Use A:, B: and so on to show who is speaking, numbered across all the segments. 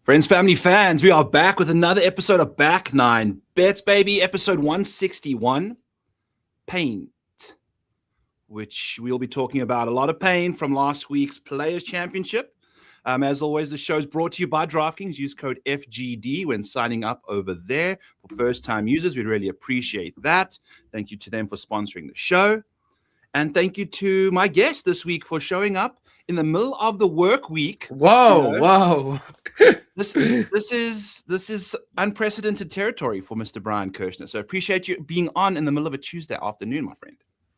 A: Friends, family, fans, we are back with another episode of Back Nine Bets, baby. Episode 161, Paint, which we'll be talking about a lot of pain from last week's Players Championship. As always, the show is brought to you by DraftKings. Use code FGD when signing up over there. For first-time users, we'd really appreciate that. Thank you to them for sponsoring the show. And thank you to my guest this week for showing up in the middle of the work week.
B: Whoa.
A: This is unprecedented territory for Mr. Brian Kirschner. So appreciate you being on in the middle of a Tuesday afternoon, my friend.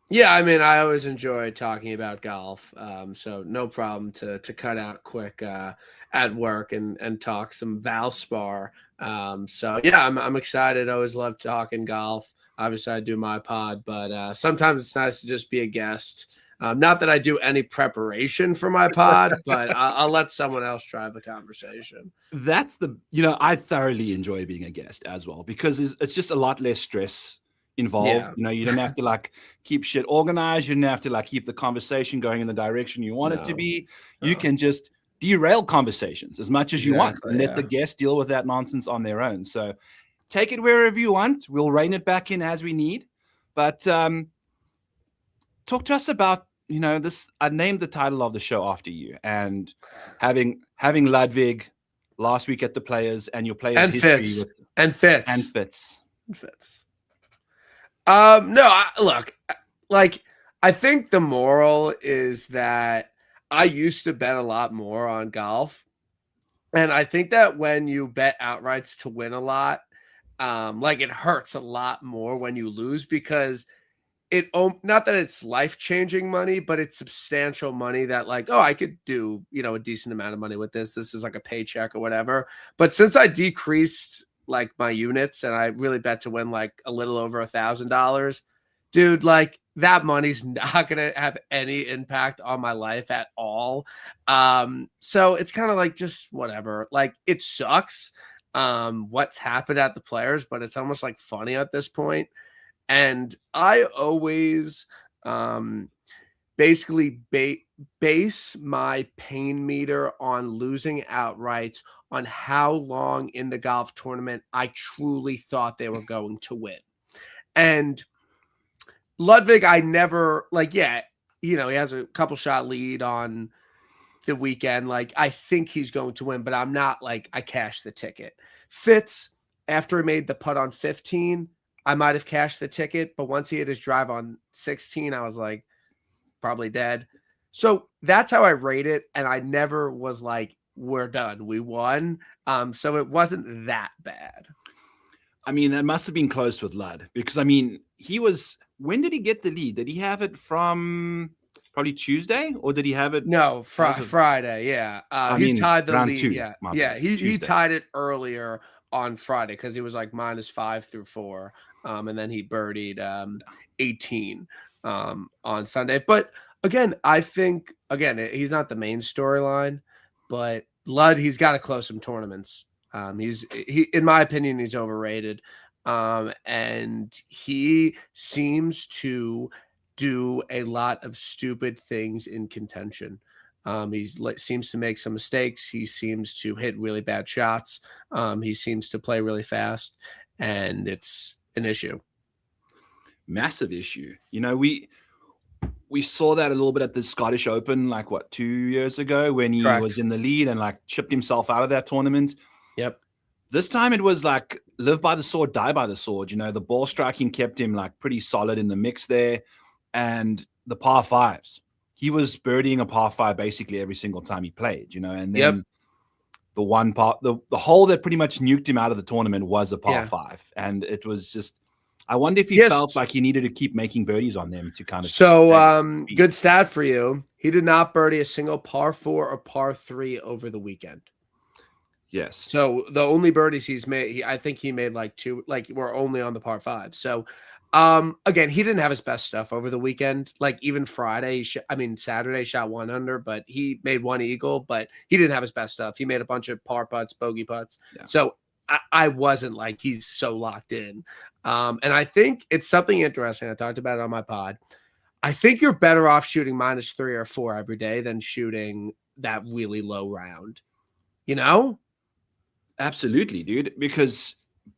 B: Yeah, I mean, I always enjoy talking about golf, so no problem to cut out quick at work and talk some VALSPAR. So yeah, I'm excited. I always love talking golf. Obviously, I do my pod, but sometimes it's nice to just be a guest. Not that I do any preparation for my pod, but I'll let someone else drive the conversation.
A: That's I thoroughly enjoy being a guest as well because it's just a lot less stress involved.
B: Yeah.
A: You don't have to keep shit organized. You don't have to keep the conversation going in the direction you want it to be. You can just derail conversations as much as you want and let the guests deal with that nonsense on their own. So take it wherever you want. We'll rein it back in as we need. But talk to us about this. I named the title of the show after you, and having Ludwig last week at the Players and your Players
B: and
A: history
B: Fitz. No, look, I think the moral is that I used to bet a lot more on golf. And I think that when you bet outrights to win a lot, it hurts a lot more when you lose because not that it's life-changing money, but it's substantial money that I could do, a decent amount of money with this. This is like a paycheck or whatever. But since I decreased my units and I really bet to win a little over $1,000, dude, that money's not going to have any impact on my life at all. So it's kind of just whatever. It sucks what's happened at the Players, but it's almost funny at this point. And I always basically base my pain meter on losing outrights on how long in the golf tournament I truly thought they were going to win. And Ludwig, I never he has a couple shot lead on the weekend. I think he's going to win, but I'm not I cashed the ticket. Fitz, after he made the putt on 15, I might have cashed the ticket, but once he hit his drive on 16, I was probably dead. So that's how I rate it. And I never was we're done. We won. So it wasn't that bad.
A: I mean, that must have been close with Lud because, when did he get the lead? Did he have it from probably Tuesday or did he have it?
B: No, Friday. Yeah. He tied the lead. Yeah. He tied it earlier on Friday because he was -5 through 4. And then he birdied 18 on Sunday. But again, I think he's not the main storyline, but Lud, he's got to close some tournaments. He in my opinion, he's overrated. And he seems to do a lot of stupid things in contention. He seems to make some mistakes. He seems to hit really bad shots. He seems to play really fast, and it's an issue.
A: Massive issue. We saw that a little bit at the Scottish Open, 2 years ago when he was in the lead and chipped himself out of that tournament.
B: Yep.
A: This time it was live by the sword, die by the sword. The ball striking kept him pretty solid in the mix there. And the par fives, he was birdieing a par 5 basically every single time he played, and then the one part, the hole that pretty much nuked him out of the tournament was a par 5. And it was just, I wonder if he felt like he needed to keep making birdies on them to kind of.
B: So good stat for you. He did not birdie a single par 4 or par 3 over the weekend.
A: Yes.
B: So the only birdies he's made, I think he made 2, were only on the par 5. So again, he didn't have his best stuff over the weekend. Even Friday, Saturday shot 1 under, but he made 1 eagle, but he didn't have his best stuff. He made a bunch of par putts, bogey putts. Yeah. So I wasn't he's so locked in. And I think it's something interesting. I talked about it on my pod. I think you're better off shooting -3 or 4 every day than shooting that really low round,
A: Absolutely, dude, because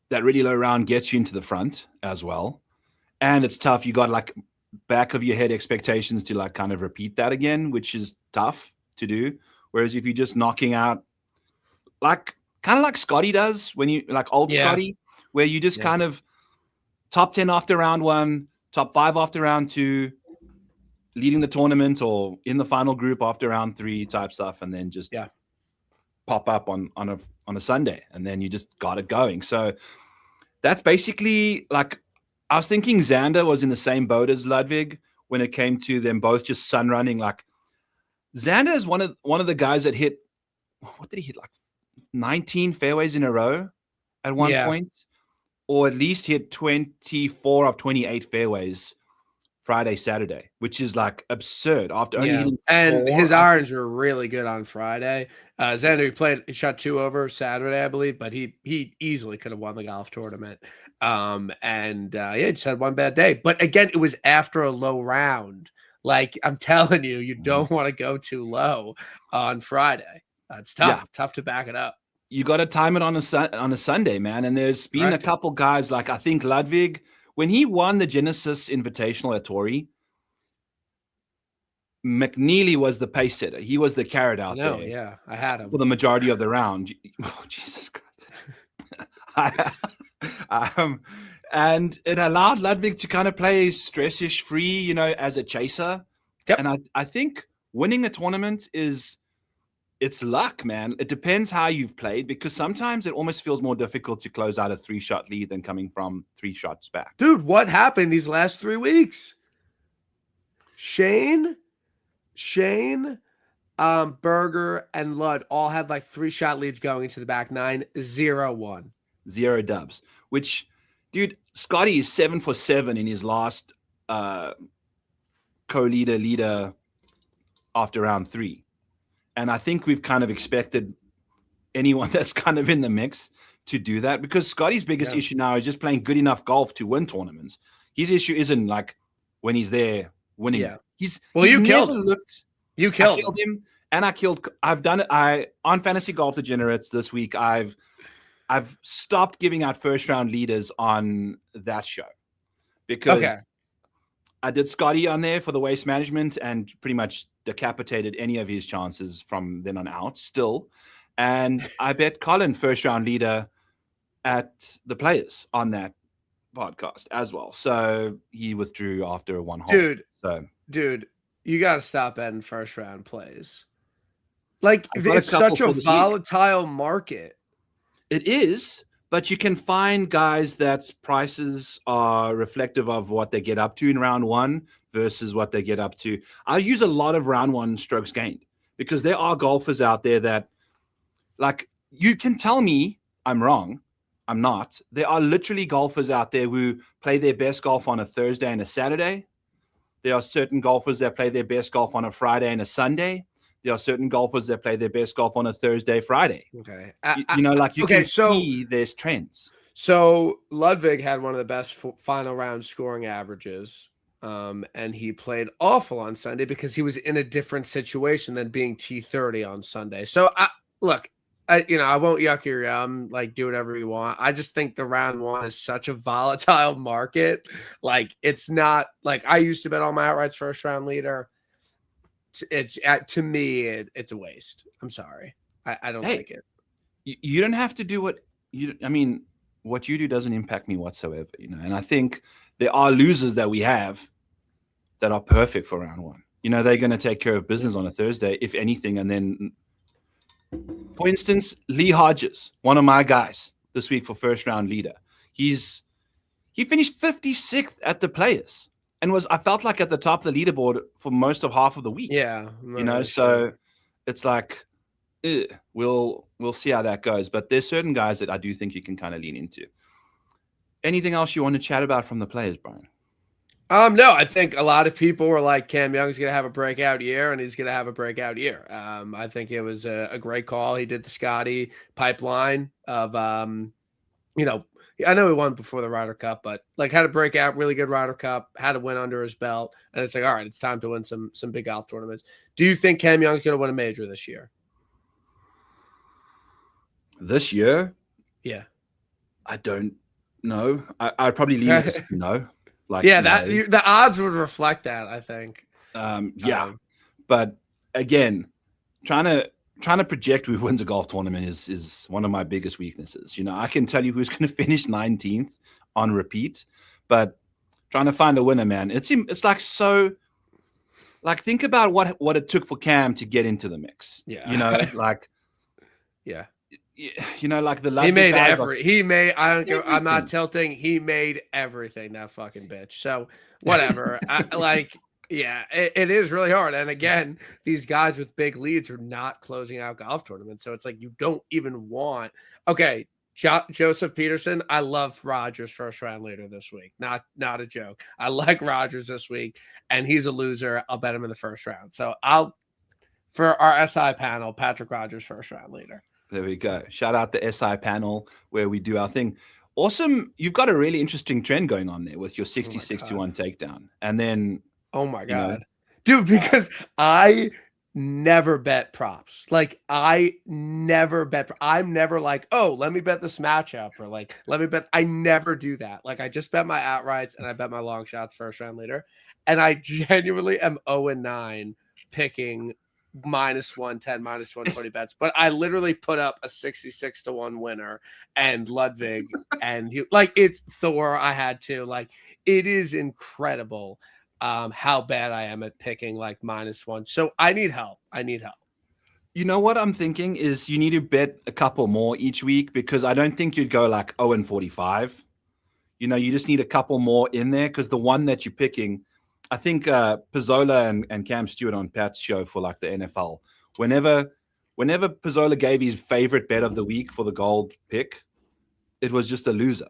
A: that really low round gets you into the front as well. And it's tough. You got like back of your head expectations to like kind of repeat that again, which is tough to do. Whereas if you're just knocking out like kind of like Scotty does when you like old
B: Yeah.
A: Scotty, where you just
B: Yeah.
A: kind of top 10 after round one, top 5 after round two, leading the tournament or in the final group after round 3 type stuff, and then just
B: Yeah.
A: pop up on a Sunday, and then you just got it going. So that's basically like I was thinking Xander was in the same boat as Ludwig when it came to them both just sun running. Like Xander is one of the guys that hit what did he hit like 19 fairways in a row at one point, or at least hit 24 of 28 fairways Friday, Saturday, which is like absurd after only hitting
B: and
A: 4,
B: his irons were really good on Friday. Xander he shot 2 over Saturday, I believe, but he easily could have won the golf tournament. He just had one bad day. But again, it was after a low round. Like I'm telling you, you don't want to go too low on Friday. It's tough, tough to back it up.
A: You got to time it on a Sunday, man. And there's been a couple guys like I think Ludwig when he won the Genesis Invitational at Torrey. McNeely was the pace setter. He was the carrot out there.
B: Yeah, I had him
A: for the majority of the round. Oh, Jesus Christ! And it allowed Ludwig to kind of play stress-ish free, you know, as a chaser.
B: Yep.
A: And I think winning a tournament it's luck, man. It depends how you've played because sometimes it almost feels more difficult to close out a 3-shot lead than coming from 3 shots back.
B: Dude, what happened these last 3 weeks? Shane, Berger, and Ludd all had like 3-shot leads going into the back 9, 0-1.
A: 0 dubs, which, dude, Scotty is 7 for 7 in his last leader after round 3. And I think we've kind of expected anyone that's kind of in the mix to do that because Scotty's biggest issue now is just playing good enough golf to win tournaments. His issue isn't like when he's there winning.
B: Yeah.
A: He's
B: you killed
A: him.
B: You killed
A: him. And I've done it. On Fantasy Golf Degenerates this week, I've stopped giving out first round leaders on that show because I did Scotty on there for the waste management and pretty much decapitated any of his chances from then on out still. And I bet Colin first round leader at the Players on that podcast as well. So he withdrew after 1 hole.
B: Dude, you got to stop betting first round plays. Like it's such a volatile market.
A: It is, but you can find guys that's prices are reflective of what they get up to in round 1 versus what they get up to. I use a lot of round 1 strokes gained because there are golfers out there that like you can tell me I'm wrong. I'm not. There are literally golfers out there who play their best golf on a Thursday and a Saturday. There are certain golfers that play their best golf on a Friday and a Sunday. There are certain golfers that play their best golf on a Thursday, Friday.
B: Okay.
A: You can see there's trends.
B: So Ludwig had one of the best final round scoring averages. And he played awful on Sunday because he was in a different situation than being T30 on Sunday. So I won't yuck your yum, like do whatever you want. I just think the round 1 is such a volatile market. Like it's not like I used to bet all my outrights first round leader. To me, it's a waste. I'm sorry. I don't like it.
A: You don't have to do what you do doesn't impact me whatsoever, you know. And I think there are losers that we have that are perfect for round 1. You know, they're going to take care of business on a Thursday, if anything. And then, for instance, Lee Hodges, one of my guys this week for first round leader. He finished 56th at the Players. And I felt like at the top of the leaderboard for most of half of the week.
B: Yeah.
A: You know, so it's like, we'll see how that goes. But there's certain guys that I do think you can kind of lean into. Anything else you want to chat about from the Players, Brian?
B: No, I think a lot of people were like, Cam Young's going to have a breakout year, and he's going to have a breakout year. I think it was a great call. He did the Scotty pipeline of, I know he won before the Ryder Cup, but like had a breakout, really good Ryder Cup, had a win under his belt, and it's like, all right, it's time to win some big golf tournaments. Do you think Cam Young's going to win a major this year?
A: this year,
B: Yeah.
A: I don't know. I'd probably lean with no. Like,
B: yeah,
A: no.
B: the odds would reflect that, I think.
A: But again, trying to project who wins a golf tournament is one of my biggest weaknesses. I can tell you who's going to finish 19th on repeat, but trying to find a winner, man, it's like so. Like, think about what it took for Cam to get into the mix.
B: Yeah,
A: like,
B: yeah,
A: like the
B: he made
A: guys
B: he made. I don't
A: everything.
B: go. I'm not tilting. He made everything, that fucking bitch. So whatever. Yeah, it is really hard. And again, these guys with big leads are not closing out golf tournaments. So it's like you don't even want. Okay, Joseph Peterson, I love Rogers first round leader this week. Not a joke. I like Rogers this week, and he's a loser. I'll bet him in the first round. So for our SI panel, Patrick Rogers first round leader.
A: There we go. Shout out the SI panel where we do our thing. Awesome. You've got a really interesting trend going on there with your 60-61 takedown. And then
B: oh my God. Dude, because I never bet props. Like, I never bet. I'm never like, oh, let me bet this matchup, or like, let me bet. I never do that. Like, I just bet my outrights and I bet my long shots first round leader. And I genuinely am 0-9 picking -110, -120 bets. But I literally put up a 66-1 winner and Ludwig, and it's Thor. I had to, like, it is incredible how bad I am at picking like -1. So I need help. You
A: know what I'm thinking is you need to bet a couple more each week, because I don't think you'd go like 0-45. You just need a couple more in there, because the one that you're picking, I think Pizzola and Cam Stewart on Pat's show for like the NFL, whenever Pizzola gave his favorite bet of the week for the gold pick, it was just a loser.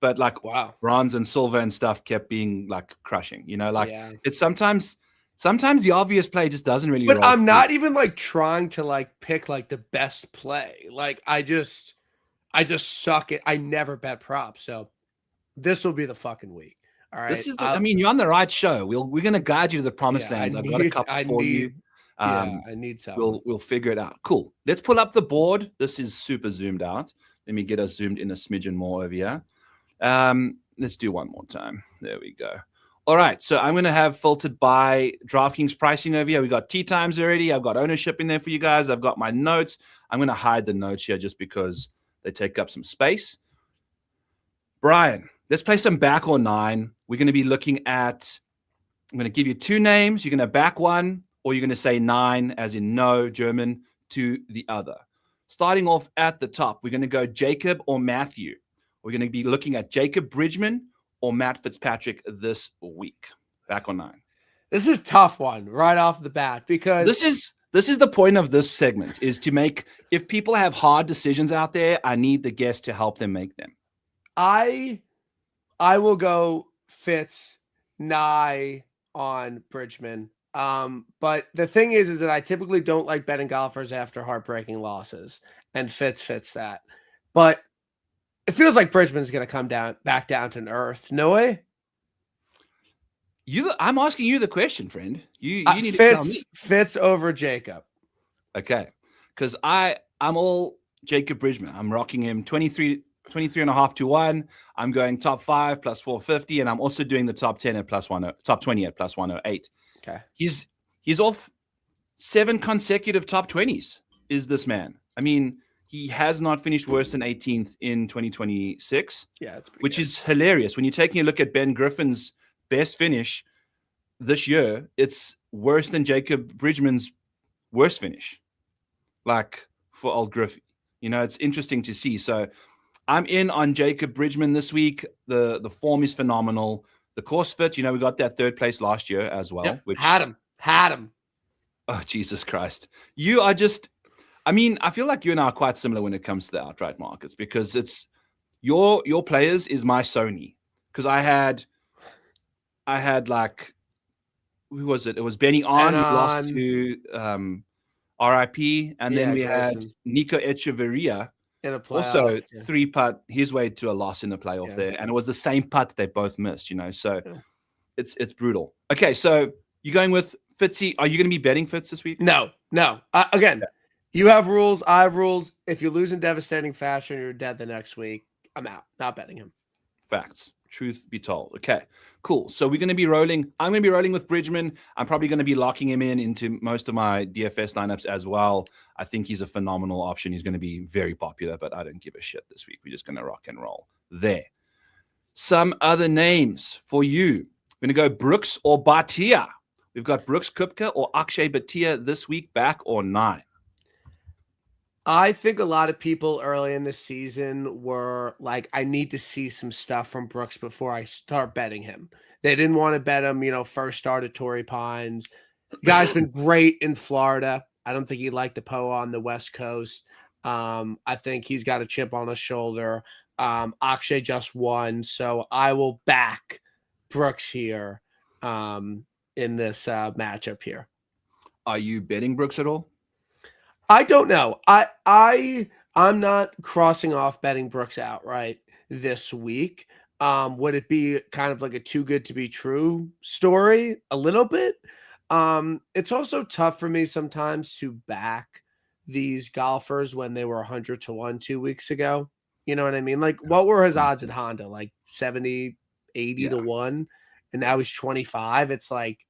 A: But like,
B: wow,
A: bronze and silver and stuff kept being like crushing, It's sometimes the obvious play just doesn't really.
B: But I'm not even like trying to like pick like the best play. Like, I just suck at. I never bet props. So this will be the fucking week. All right.
A: This is. You're on the right show. We're gonna guide you to the promised lands. I've got a couple for you.
B: I need some.
A: We'll figure it out. Cool. Let's pull up the board. This is super zoomed out. Let me get us zoomed in a smidgen more over here. Let's do one more time. There we go. All right. So I'm going to have filtered by DraftKings pricing over here. We got tee times already. I've got ownership in there for you guys. I've got my notes. I'm going to hide the notes here just because they take up some space. Brian, let's play some back or nine. We're going to be looking at, I'm going to give you two names. You're going to back one, or you're going to say nine, as in no, German, to the other. Starting off at the top, we're going to go Jacob or Matthew. We're going to be looking at Jacob Bridgman or Matt Fitzpatrick this week. Back on nine.
B: This is a tough one right off the bat, because
A: this is the point of this segment, is to make, if people have hard decisions out there, I need the guest to help them make them.
B: I will go Fitz, Nye on Bridgman. But the thing is that I typically don't like betting golfers after heartbreaking losses, and Fitz fits that. But it feels like Bridgman's going to come back down to earth. No way.
A: I'm asking you the question, friend. You need to tell me.
B: Fitz over Jacob.
A: Okay, because I'm all Jacob Bridgman. I'm rocking him 23.5 to 1. I'm going top 5 plus 450, and I'm also doing the top 10 at plus 10, top 20 at plus 108.
B: Okay,
A: he's off 7 consecutive top 20s. Is this man? I mean, he has not finished worse than 18th in 2026.
B: Yeah,
A: which is hilarious. When you're taking a look at Ben Griffin's best finish this year, it's worse than Jacob Bridgman's worst finish. Like, for old Griffey, it's interesting to see. So I'm in on Jacob Bridgman this week. The form is phenomenal. The course fit, we got that third place last year as well.
B: Yep,
A: which
B: had him.
A: Oh, Jesus Christ. You are just, I feel like you and I are quite similar when it comes to the outright markets, because it's your players is my Sony. Because I had like, who was it? It was Benny On, who lost to RIP, and then we had Nico Echeverria
B: in a playoff.
A: Also, 3-putt his way to a loss in the playoff there, and it was the same putt they both missed. So it's brutal. Okay, so you're going with Fitzy. Are you going to be betting Fitz this week?
B: No. Again, You have rules. I have rules. If you lose in devastating fashion, you're dead the next week. I'm out. Not betting him.
A: Facts. Truth be told. Okay, cool. So we're going to be rolling. I'm going to be rolling with Bridgman. I'm probably going to be locking him into most of my DFS lineups as well. I think he's a phenomenal option. He's going to be very popular, but I don't give a shit this week. We're just going to rock and roll there. Some other names for you. We're going to go Brooks or Bhatia. We've got Brooks Koepka or Akshay Bhatia this week, back or 9.
B: I think a lot of people early in the season were like, I need to see some stuff from Brooks before I start betting him. They didn't want to bet him, first start at Torrey Pines. The guy's been great in Florida. I don't think he liked the POA on the West Coast. I think he's got a chip on his shoulder. Akshay just won, so I will back Brooks here in this matchup here.
A: Are you betting Brooks at all?
B: I don't know. I'm not crossing off betting Brooks outright this week. Would it be kind of like a too good to be true story? A little bit. It's also tough for me sometimes to back these golfers when they were 100 to 1 2 weeks ago. You know what I mean? Like, what were his odds at Honda? Like 70, 80 to 1, and now he's 25. It's like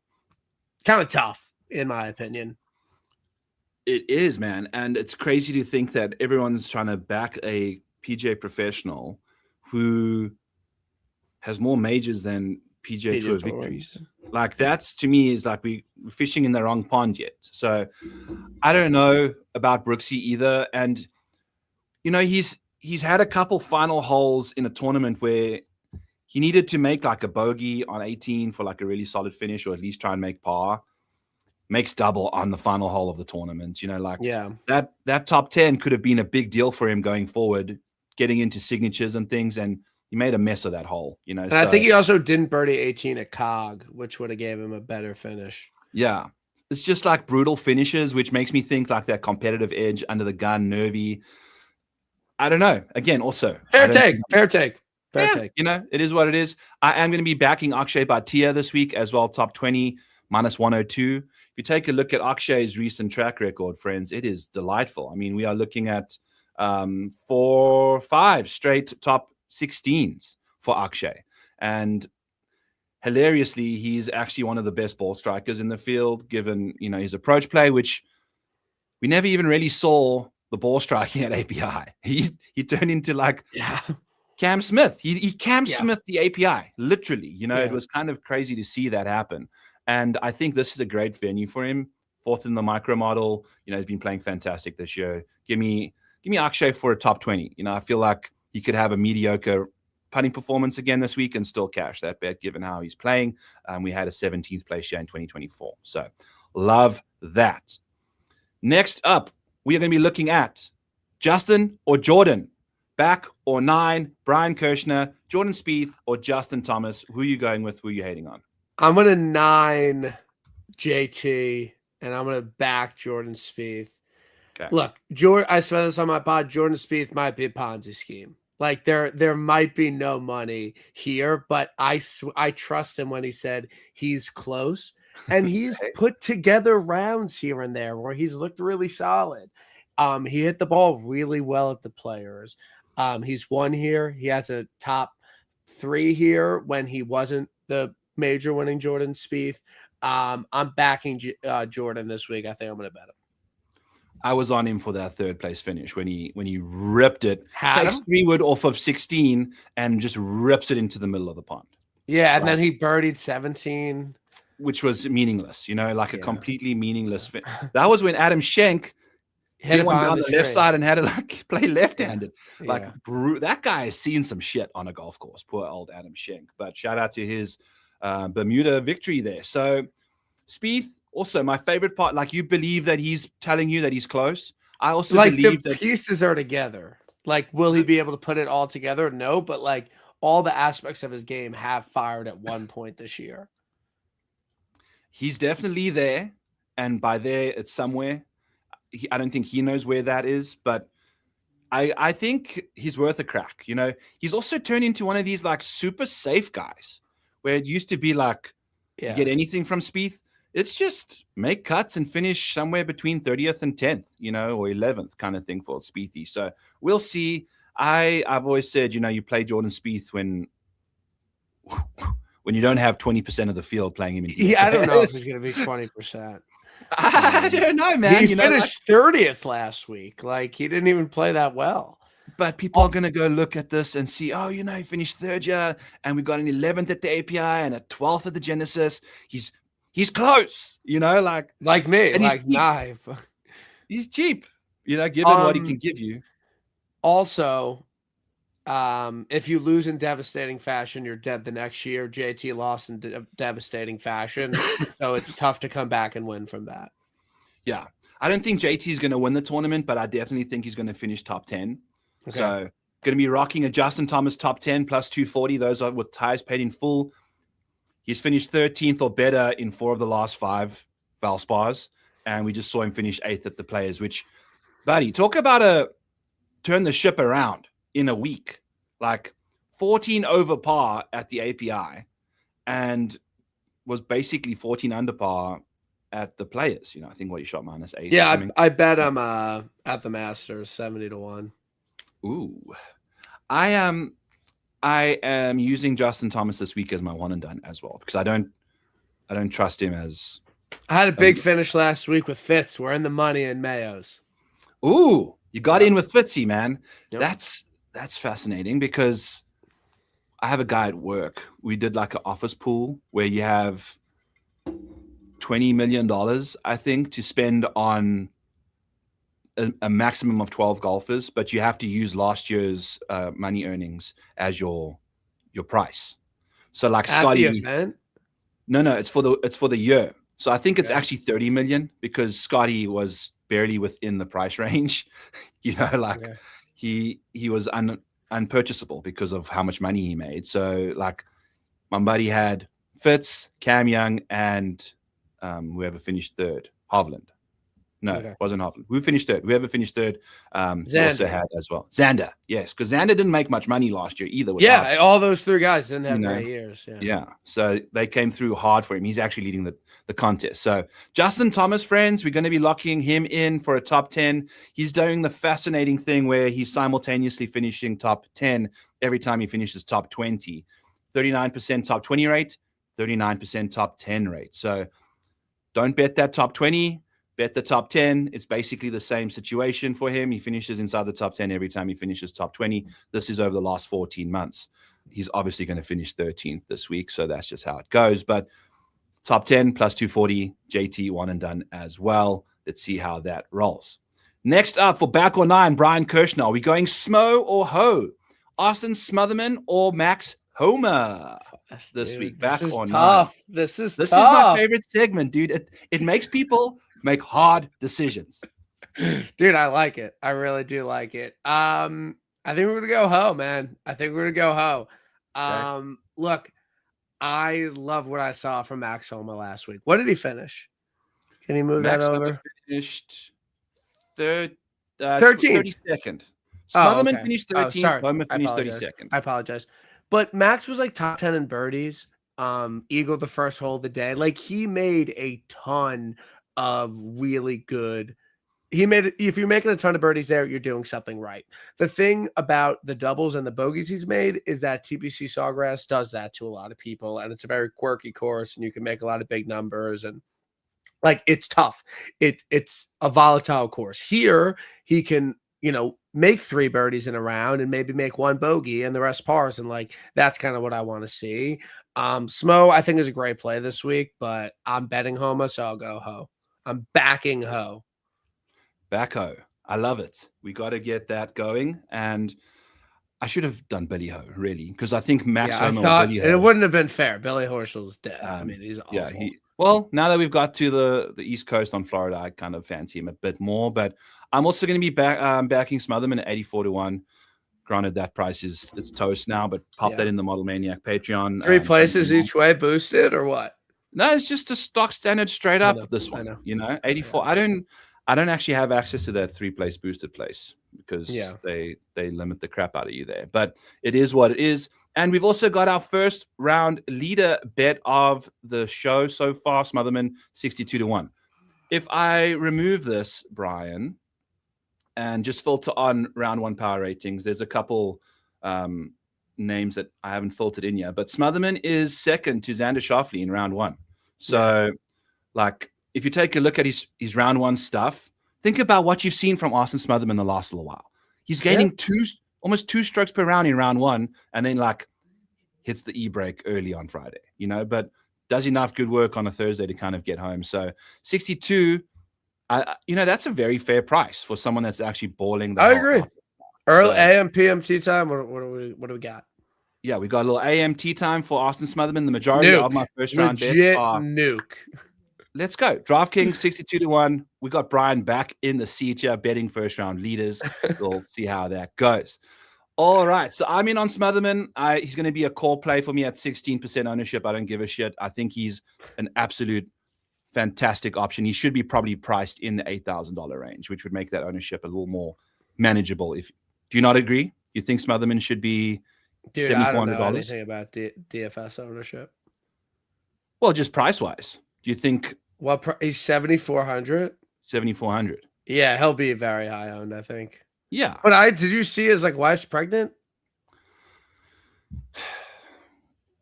B: kind of tough, in my opinion.
A: It is, man. And it's crazy to think that everyone's trying to back a PGA professional who has more majors than PGA Tour victories. Like, that's, to me, is like we're fishing in the wrong pond yet. So I don't know about Brooksy either. And, he's had a couple final holes in a tournament where he needed to make like a bogey on 18 for like a really solid finish, or at least try and make par. Makes double on the final hole of the tournament. That top 10 could have been a big deal for him going forward, getting into signatures and things, and he made a mess of that hole. And
B: I think he also didn't birdie 18 at Cog, which would have gave him a better finish.
A: Yeah, it's just like brutal finishes, which makes me think like that competitive edge, under the gun, nervy. I don't know. Again, also
B: fair take.
A: It is what it is. I am going to be backing Akshay Bhatia this week as well, top 20 minus 102. If you take a look at Akshay's recent track record, friends, it is delightful. I mean, we are looking at 4-5 straight top 16s for Akshay. And hilariously, he's actually one of the best ball strikers in the field, given, his approach play, which we never even really saw the ball striking at API. He turned into like Cam Smith. He Cam Smith the API, literally. It was kind of crazy to see that happen. And I think this is a great venue for him. 4th in the micro model. He's been playing fantastic this year. Give me Akshay for a top 20. I feel like he could have a mediocre putting performance again this week and still cash that bet, given how he's playing. We had a 17th place share in 2024. So love that. Next up, we are going to be looking at Justin or Jordan, back or 9, Brian Kirschner, Jordan Spieth, or Justin Thomas. Who are you going with? Who are you hating on?
B: I'm going to 9 JT, and I'm going to back Jordan Spieth.
A: Okay.
B: Look, I said this on my pod. Jordan Spieth might be a Ponzi scheme. Like, there might be no money here, but I trust him when he said he's close. And he's put together rounds here and there where he's looked really solid. He hit the ball really well at the Players. He's won here. He has a top 3 here when he wasn't the major winning Jordan Spieth. I'm backing Jordan this week. I think I'm going to bet him.
A: I was on him for that 3rd place finish when he ripped it. Takes 3 wood off of 16 and just rips it into the middle of the pond.
B: Yeah, and then he birdied 17.
A: Which was meaningless, a completely meaningless fit. That was when Adam Schenk hit one down the left side and had to play left-handed. That guy has seen some shit on a golf course. Poor old Adam Schenk. But shout out to his Bermuda victory there. So Spieth, also my favorite part. Like, you believe that he's telling you that he's close. I also believe
B: the pieces are together. Like, will he be able to put it all together? No, but like all the aspects of his game have fired at one point this year.
A: He's definitely there, and by there, it's somewhere. I don't think he knows where that is, but I think he's worth a crack. He's also turned into one of these like super safe guys, where it used to be like you get anything from Spieth. It's just make cuts and finish somewhere between 30th and 10th, or 11th kind of thing for Spiethy. So we'll see. I've always said, you play Jordan Spieth when you don't have 20% of the field playing him in DFS.
B: Yeah, I don't know if he's going to be 20%.
A: I don't know, man.
B: He finished 30th last week. Like, he didn't even play that well.
A: But people are going to go look at this and see, he finished third year, and we got an 11th at the API and a 12th at the Genesis. He's close,
B: like me,
A: and
B: like Knife.
A: He's cheap, given what he can give you.
B: Also, if you lose in devastating fashion, you're dead the next year. JT lost in devastating fashion, so it's tough to come back and win from that.
A: Yeah, I don't think JT is going to win the tournament, but I definitely think he's going to finish top 10. Okay. So going to be rocking a Justin Thomas top 10 plus 240. Those are with tires paid in full. He's finished 13th or better in 4 of the last 5 Valspars, and we just saw him finish 8th at the Players, which, buddy, talk about turn the ship around in a week. Like 14 over par at the API and was basically 14 under par at the Players. I think he shot -8.
B: Yeah, I bet him at the Masters 70-1.
A: Ooh. I am using Justin Thomas this week as my one and done as well, because I don't trust him as.
B: I had a big finish last week with Fitz. We're in the money in Mayos.
A: Ooh, you got in with Fitzy, man.
B: Yep.
A: That's fascinating, because I have a guy at work. We did like an office pool where you have $20 million, I think, to spend on a maximum of 12 golfers, but you have to use last year's money earnings as your price. So like
B: at
A: Scotty,
B: the event?
A: No, it's for the year. So I think it's actually 30 million, because Scotty was barely within the price range. He was unpurchasable because of how much money he made. So like my buddy had Fitz, Cam Young, and whoever finished third, Hovland. No, it wasn't Hovland. Who finished third? Whoever finished third also had as well. Xander, yes, because Xander didn't make much money last year either.
B: Yeah, all those 3 guys didn't have great years.
A: Yeah, so they came through hard for him. He's actually leading the contest. So Justin Thomas, friends, we're going to be locking him in for a top 10. He's doing the fascinating thing where he's simultaneously finishing top 10 every time he finishes top 20. 39% top 20 rate, 39% top 10 rate. So don't bet that top 20. Bet the top 10. It's basically the same situation for him. He finishes inside the top 10 every time he finishes top 20. This is over the last 14 months. He's obviously going to finish 13th this week, so that's just how it goes. But top 10 plus 240, JT one and done as well. Let's see how that rolls. Next up for back or nine, Brian Kirschner. Are we going Smo or Ho? Austin Smotherman or Max Homer this week? Back or
B: tough.
A: nine.
B: This is
A: my favorite segment, dude. It makes people make hard decisions.
B: Dude, I like it. I really do like it. I think we're gonna go Ho, man. I think we're gonna go Ho. Okay. Look, I love what I saw from Max Homa last week. What did he finish? Can he move that over?
A: Finished third,
B: 32nd.
A: Smotherman finished 13th. Homa finished 32nd.
B: I apologize. But Max was like top 10 in birdies. Eagle the first hole of the day. Like, he made a ton of really good. If you're making a ton of birdies there, you're doing something right. The thing about the doubles and the bogeys he's made is that TPC Sawgrass does that to a lot of people, and it's a very quirky course, and you can make a lot of big numbers, and like, it's tough. It's a volatile course. Here, he can, make 3 birdies in a round and maybe make 1 bogey and the rest pars, and like, that's kind of what I want to see. Smo, I think, is a great play this week, but I'm betting Homa, so I'll go Ho. I'm backing Ho.
A: Back Ho. I love it. We got to get that going. And I should have done Billy Ho, really, because I think Max Homa or Billy Ho.
B: It wouldn't have been fair. Billy Horschel's dead. I mean, he's awful.
A: Yeah, well, now that we've got to the East Coast on Florida, I kind of fancy him a bit more. But I'm also going to be backing Smotherman at 84-1. Granted, that price it's toast now, but pop that in the Model Maniac Patreon.
B: 3 places each way boosted, or what?
A: No, it's just a stock standard straight up. This one, 84. I don't actually have access to that 3-place boosted place because they limit the crap out of you there. But it is what it is. And we've also got our first round leader bet of the show so far, Smotherman, 62-1. If I remove this, Brian, and just filter on round one power ratings, there's a couple names that I haven't filtered in yet, but Smotherman is second to Xander Schauffele in round one. So, like, if you take a look at his round one stuff, think about what you've seen from Austin Smotherman the last little while. He's gaining almost 2 strokes per round in round one, and then like hits the e-brake early on Friday, but does enough good work on a Thursday to kind of get home. So 62, that's a very fair price for someone that's actually balling.
B: I agree. Early AM, PM tea time. What do we got?
A: Yeah, we got a little AM tea time for Austin Smotherman. The majority of my first round bets are
B: nuke.
A: Let's go. DraftKings 62-1. We got Brian back in the seat here betting first round leaders. We'll see how that goes. All right. So I'm in on Smotherman. He's going to be a core play for me at 16% ownership. I don't give a shit. I think he's an absolute fantastic option. He should be probably priced in the $8,000 range, which would make that ownership a little more manageable. Do you not agree? You think Smotherman should be $7,400?
B: I don't know anything about DFS ownership.
A: Well, just price-wise. Do you think...
B: he's 7,400?
A: 7,400.
B: Yeah, he'll be very high owned, I think.
A: Yeah.
B: But did you see his wife's pregnant?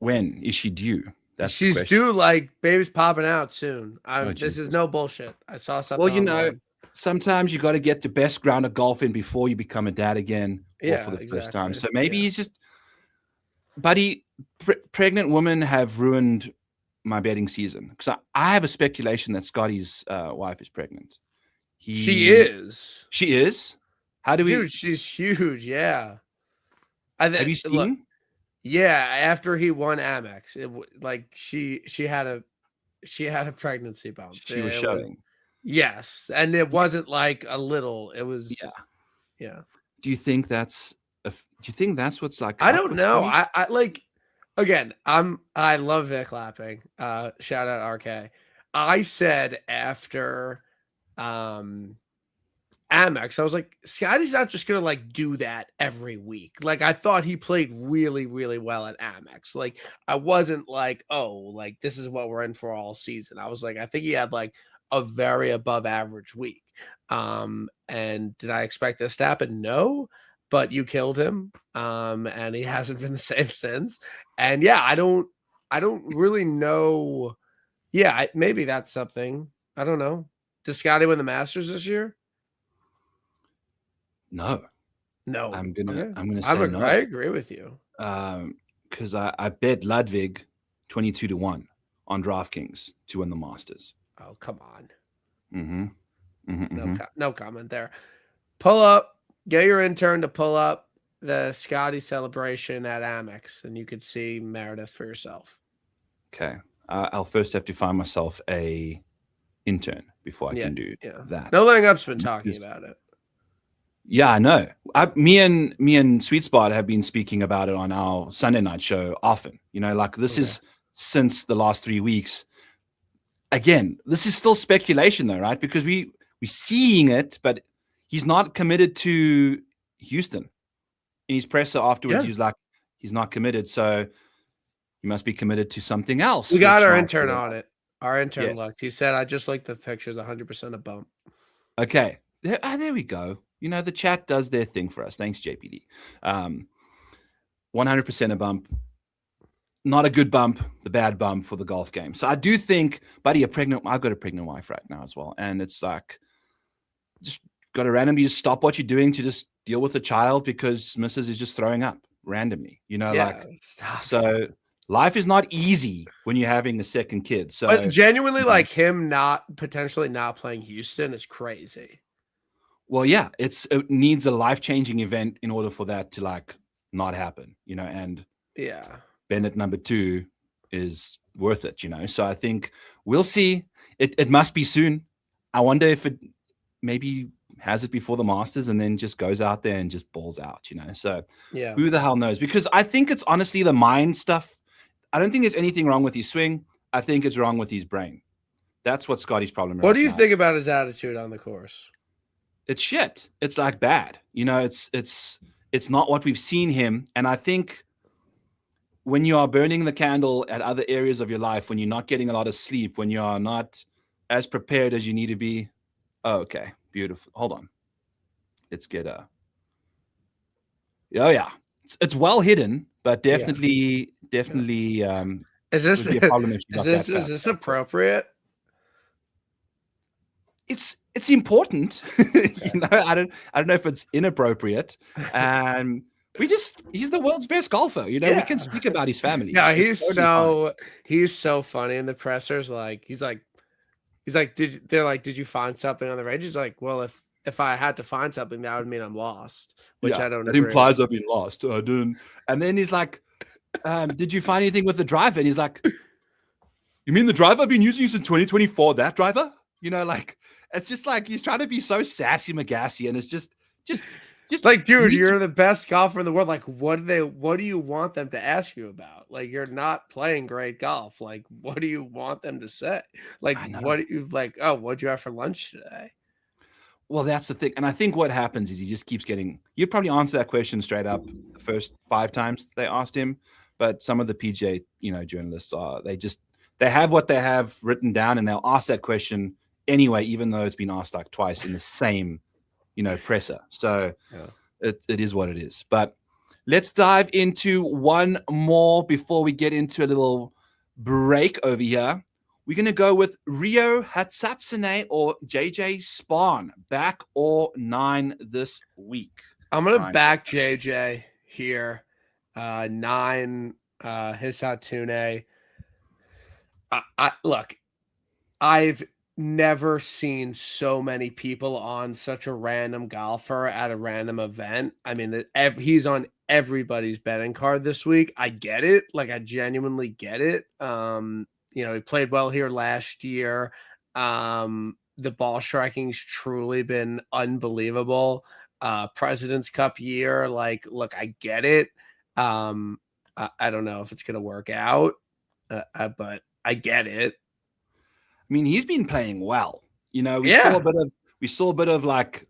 A: When is she due?
B: She's due, baby's popping out soon. This is no bullshit. I saw something.
A: Well, sometimes you got to get the best round of golf in before you become a dad again, or for the first time. So maybe he's just, buddy, pregnant women have ruined my betting season, because I have a speculation that Scotty's wife is pregnant.
B: She is.
A: She is. How do we?
B: Dude, she's huge. Yeah.
A: Have you seen?
B: Look, yeah, after he won Amex, she had a pregnancy bump.
A: She was showing.
B: Yes, and it wasn't a little. It was. Yeah.
A: Do you think that's? Do you think that's what's like?
B: I don't know. Again, I love Vic Lapping. Shout out RK. I said after Amex, I was like, Scotty's not just gonna do that every week. I thought he played really, really well at Amex. I wasn't this is what we're in for all season. I was I think he had a very above average week. And did I expect this to happen? No. But you killed him, and he hasn't been the same since. And yeah, I don't really know. Yeah, maybe that's something. I don't know. Does Scotty win the Masters this year?
A: No. I'm gonna say no.
B: I agree with you.
A: Because I bet Ludwig 22-1 on DraftKings to win the Masters.
B: Oh, come on.
A: No
B: comment there. Pull up. Get your intern to pull up the Scotty celebration at Amex, and you could see Meredith for yourself.
A: Okay. I'll first have to find myself a intern before I can do that.
B: No Laying Up's been talking about it.
A: Yeah, I know. Me and Sweet Spot have been speaking about it on our Sunday night show often. This is since the last 3 weeks. Again, this is still speculation though, right? Because we're seeing it, but he's not committed to Houston. In his presser afterwards, he was like, he's not committed, so he must be committed to something else.
B: We got our intern on it. Our intern looked. He said, I just like the pictures, 100% a bump.
A: Okay. There we go. The chat does their thing for us. Thanks, JPD. 100% a bump. Not a good bump, the bad bump for the golf game. So I do think, buddy, I've got a pregnant wife right now as well. And it's just got to randomly just stop what you're doing to just deal with the child because Mrs. is just throwing up randomly, so life is not easy when you're having a second kid. So,
B: but genuinely, him potentially not playing Houston is crazy.
A: Well, yeah, it needs a life-changing event in order for that to not happen, and Bennett number 2 is worth it, So I think we'll see. It must be soon. I wonder if it maybe has it before the Masters and then just goes out there and just balls out, So who the hell knows? Because I think it's honestly the mind stuff. I don't think there's anything wrong with his swing. I think it's wrong with his brain. That's what Scotty's problem is.
B: What do you think about his attitude on the course?
A: It's shit. It's bad. It's not what we've seen him. And I think when you are burning the candle at other areas of your life, when you're not getting a lot of sleep, when you are not as prepared as you need to be. Oh, okay, beautiful. Hold on. Let's get a. Oh yeah, it's well hidden, but definitely.
B: Is this
A: would be a problem if you got that
B: is
A: fast.
B: this appropriate?
A: It's important. You know, I don't know if it's inappropriate. He's the world's best golfer. You know, we can speak about his family.
B: Yeah, he's so funny in the pressers. Like he's like, did you find something on the range? He's like, well, if I had to find something, that would mean I'm lost, which I don't.
A: That implies I've been lost. I didn't. And then he's like, did you find anything with the driver? And he's like, you mean the driver I've been using since 2024? That driver? You know, like it's just like he's trying to be so sassy McGassy, and it's just
B: like, dude, you're the best golfer in the world. Like, what do you want them to ask you about? Like, you're not playing great golf. Like, what do you want them to say? Like, what'd you have for lunch today?
A: Well, that's the thing. And I think what happens is he just keeps getting, you'd probably answer that question straight up the first 5 times they asked him. But some of the PGA, journalists they have what they have written down, and they'll ask that question anyway, even though it's been asked like twice in the same, presser. So it is what it is. But let's dive into one more before we get into a little break over here. We're going to go with Ryo Hatsatsune or JJ Spaun, back or 9 this week.
B: I'm going to back JJ here. 9 Hisatsune. Look, I've never seen so many people on such a random golfer at a random event. I mean, he's on everybody's betting card this week. I get it. Like, I genuinely get it. He played well here last year. The ball striking's truly been unbelievable. President's Cup year. Like, look, I get it. I don't know if it's going to work out, but I get it.
A: I mean, he's been playing well. We saw a bit of like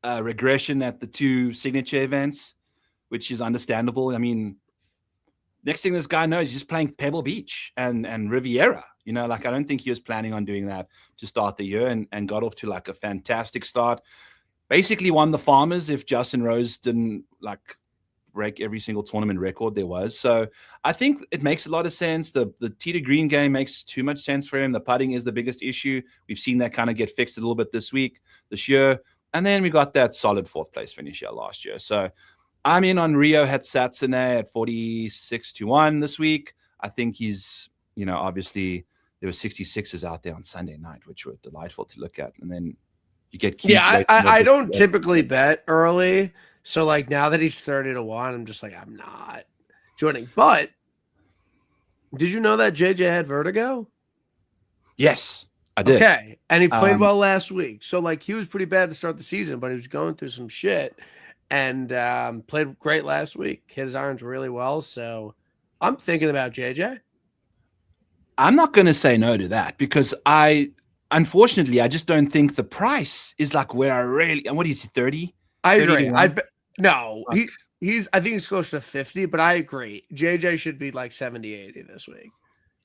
A: regression at the 2 signature events, which is understandable. I mean, next thing this guy knows, he's just playing Pebble Beach and Riviera. I don't think he was planning on doing that to start the year, and got off to like a fantastic start. Basically won the Farmers if Justin Rose didn't like break every single tournament record there was. So I think it makes a lot of sense. The tee to green game makes too much sense for him. The putting is the biggest issue. We've seen that kind of get fixed a little bit this year. And then we got that solid 4th place finish here last year. So I'm in on Ryo Hatsatsune at 46-1 this week. I think he's, obviously there were 66s out there on Sunday night, which were delightful to look at. And then you get
B: I don't typically bet early. So, like, now that he's 30-1, I'm just like, I'm not joining. But did you know that JJ had vertigo?
A: Yes, I did.
B: Okay. And he played well last week. So, like, he was pretty bad to start the season, but he was going through some shit and played great last week. Hit his irons really well. So, I'm thinking about JJ.
A: I'm not going to say no to that because unfortunately, I just don't think the price is like where I really, and what is he, 30?
B: I agree. No, I think he's close to 50, but I agree. JJ should be like 70, 80 this week.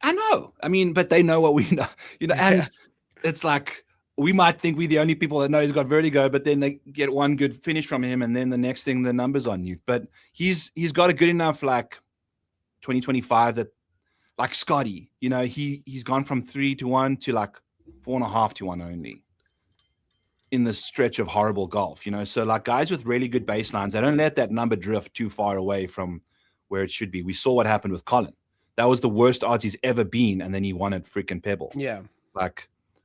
A: I know. I mean, but they know what we know, and it's like we might think we're the only people that know he's got vertigo, but then they get one good finish from him, and then the next thing the numbers on you. But he's got a good enough like 2025 that like Scotty, he's gone from 3-1 to like 4.5-1 only in the stretch of horrible golf, So like guys with really good baselines, they don't let that number drift too far away from where it should be. We saw what happened with Colin. That was the worst odds he's ever been, and then he won at freaking Pebble.
B: Yeah.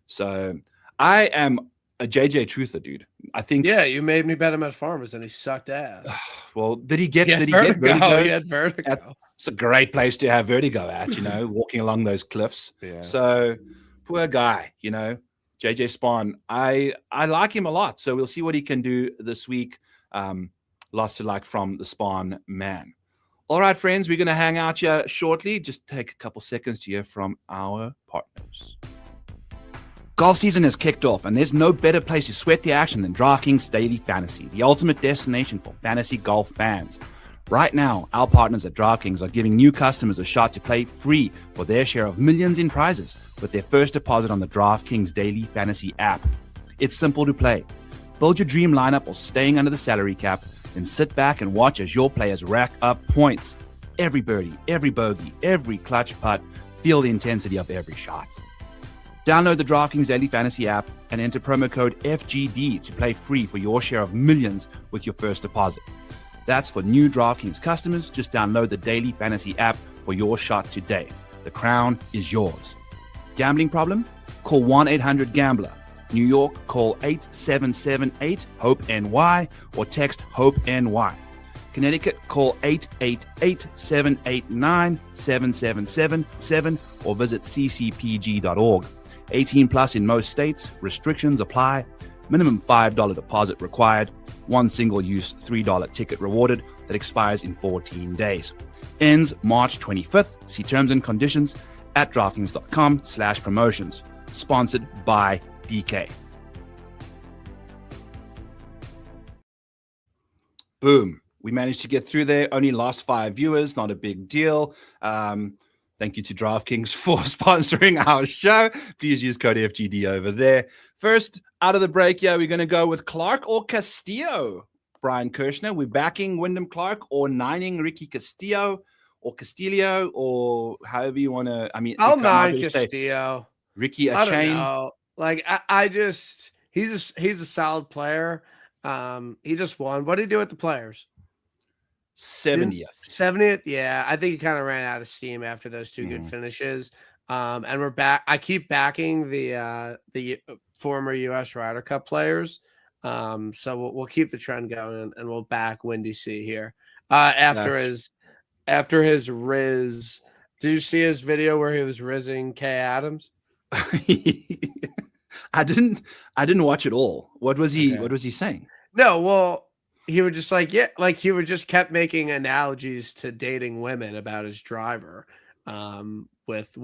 A: So I am a JJ truther, dude. I think.
B: Yeah, you made me bet him at Farmers, and he sucked ass.
A: Well, did he get
B: vertigo? He had vertigo.
A: It's a great place to have vertigo at, walking along those cliffs.
B: Yeah.
A: So poor guy, JJ Spaun, I like him a lot, so we'll see what he can do this week. Lots to like from the Spaun man. All right, friends, we're going to hang out here shortly. Just take a couple seconds to hear from our partners. Golf season has kicked off, and there's no better place to sweat the action than DraftKings Daily Fantasy, the ultimate destination for fantasy golf fans. Right now, our partners at DraftKings are giving new customers a shot to play free for their share of millions in prizes with their first deposit on the DraftKings Daily Fantasy app. It's simple to play. Build your dream lineup while staying under the salary cap, then sit back and watch as your players rack up points. Every birdie, every bogey, every clutch putt, feel the intensity of every shot. Download the DraftKings Daily Fantasy app and enter promo code FGD to play free for your share of millions with your first deposit. That's for new DraftKings customers. Just download the Daily Fantasy app for your shot today. The crown is yours. Gambling problem? Call 1-800-GAMBLER. New York, call 8778-HOPE-NY or text HOPE-NY. Connecticut, call 888-789-7777 or visit ccpg.org. 18 plus in most states. Restrictions apply. Minimum $5 deposit required. One single-use $3 ticket rewarded that expires in 14 days. Ends March 25th. See terms and conditions at DraftKings.com/promotions. Sponsored by DK. Boom. We managed to get through there. Only lost 5 viewers. Not a big deal. Thank you to DraftKings for sponsoring our show. Please use code FGD over there. First, out of the break, we're going to go with Clark or Castillo. Brian Kirschner, we're backing Wyndham Clark or nining Ricky Castillo or Castillo or however you want to. I mean,
B: I'll nine Castillo.
A: Ricky
B: I
A: Achane.
B: don't know. Like I just he's a solid player. He just won. What did he do with the players? 70th. Yeah, I think he kind of ran out of steam after those 2 good finishes. And we're back. I keep backing the former U.S. Ryder Cup players. So we'll keep the trend going and we'll back Windy C here. After his Riz. Did you see his video where he was rizzing Kay Adams?
A: I didn't watch it all. What was he saying?
B: No, well, he would just he would just kept making analogies to dating women about his driver with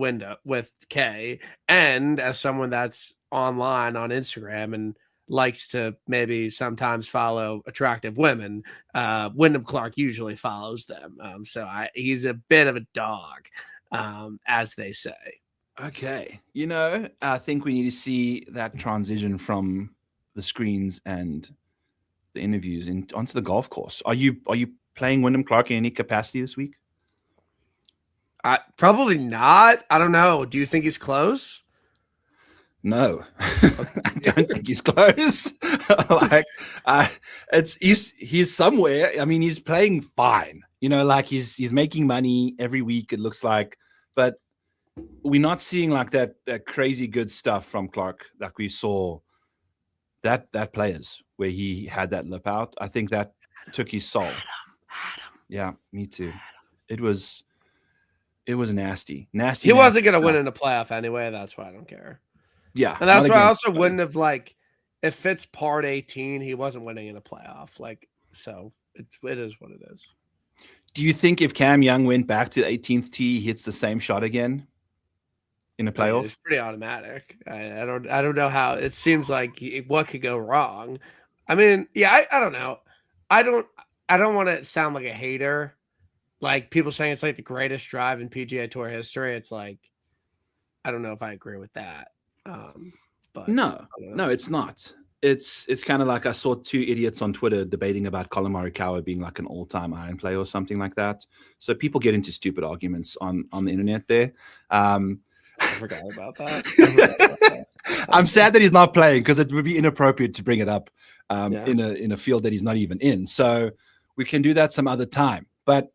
B: Kay. And as someone that's online on Instagram and likes to maybe sometimes follow attractive women, Wyndham Clark usually follows them. So he's a bit of a dog, as they say.
A: Okay. I think we need to see that transition from the screens and the interviews onto the golf course. Are you playing Wyndham Clark in any capacity this week?
B: Probably not. I don't know. Do you think he's close?
A: No, I don't think he's close. He's somewhere. I mean, he's playing fine. He's making money every week. It looks like, but we're not seeing like that crazy good stuff from Clark like we saw that players where he had that lip out. I think that took his soul.
B: Adam.
A: Yeah, me too. It was nasty.
B: He wasn't going to win in a playoff anyway. That's why I don't care.
A: Yeah.
B: And that's why I also wouldn't have if it's part 18, he wasn't winning in a playoff. So it is what it is.
A: Do you think if Cam Young went back to the 18th tee, he hits the same shot again in a playoff?
B: It's pretty automatic. I don't know how. It seems like what could go wrong. I mean, yeah, I don't know. I don't want to sound like a hater. Like people saying it's like the greatest drive in PGA Tour history. It's like, I don't know if I agree with that. But
A: no, it's not. It's kind of like I saw 2 idiots on Twitter debating about Colin Morikawa being like an all-time iron player or something like that. So people get into stupid arguments on the internet there.
B: I forgot about that.
A: I'm sad that he's not playing because it would be inappropriate to bring it up in a field that he's not even in. So we can do that some other time. But